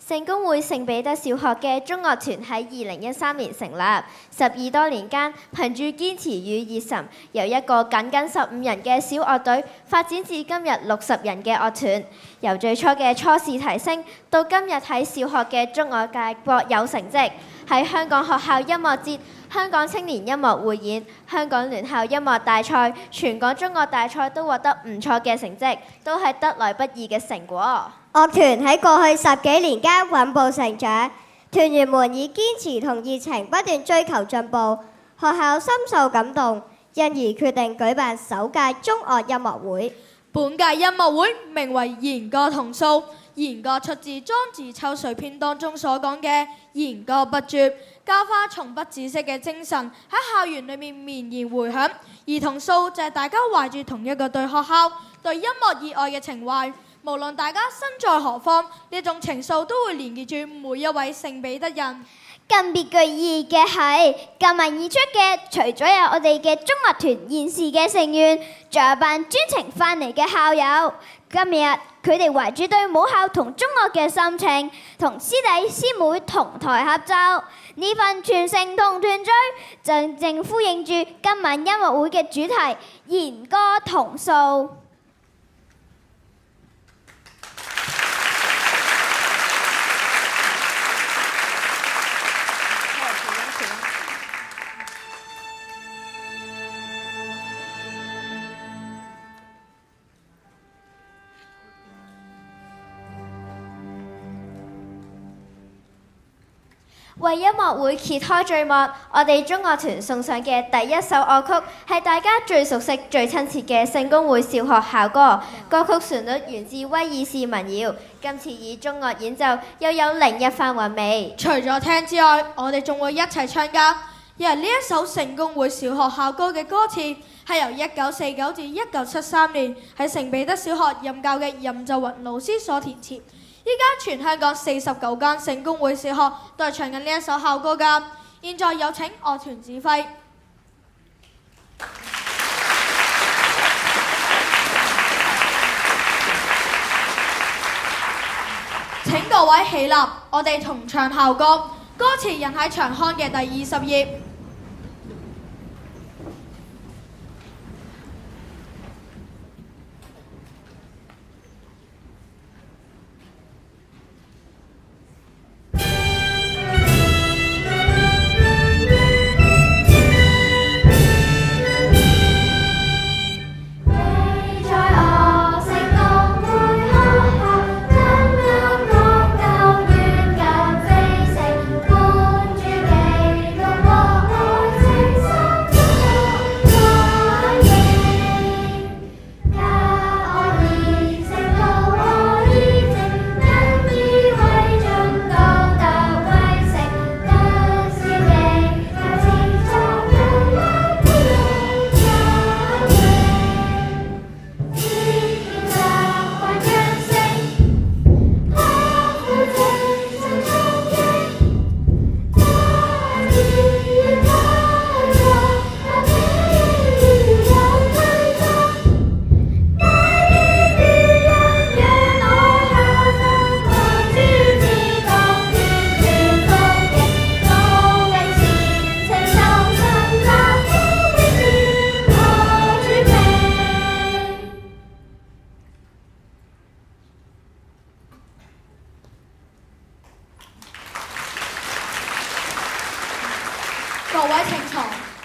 聖公會聖彼得小學嘅中樂團喺2013年成立，12多年間，憑住堅持與熱忱，由一個僅15人嘅小樂隊發展至今日60人嘅樂團。由最初嘅初試提升，到今日喺小學嘅中樂界國有成績，喺香港學校音樂節、香港青年音樂匯演、香港聯校音樂大賽、全港中樂大賽都獲得唔錯嘅成績，都係得來不易嘅成果。樂團喺過去10幾年間穩步成長，團員們以堅持同熱情不斷追求進步，學校深受感動，因而決定舉辦首屆中樂音樂會。本屆音樂會名為弦歌同訴，弦歌出自《莊子秋水篇》當中所講嘅弦歌不絕，教化從不止息嘅精神喺校園裏面綿延迴響，而同訴就係大家懷住同一個對學校、對音樂熱愛嘅情懷。無論大家身在何方，呢種情愫都會連結住每一位聖彼得人。更別具意義嘅係，今日演出嘅除咗有我哋嘅中樂團現時嘅成員，仲有班專程翻嚟嘅校友。今日佢哋懷住對母校同中樂嘅心情，同師弟師妹同台合奏，呢份傳承同團聚，正正呼應住今晚音樂會嘅主題——弦歌同訴。為音樂會揭開序幕，我哋中樂團送上嘅第一首樂曲係大家最熟悉、最親切嘅聖公會小學校歌。歌曲旋律源自威爾士民謠，今次以中樂演奏，又有另一番韻味。除咗聽之外，我哋仲會一齊唱㗎。因為呢一首聖公會小學校歌嘅歌詞係由1949至1973年喺聖彼得小學任教嘅任就雲老師所填詞。依家全香港49間聖公會小學都係唱緊呢一首校歌㗎。現在有請樂團指揮。請各位起立，我哋同唱校歌。歌詞印喺長刊嘅第20頁。各位請坐。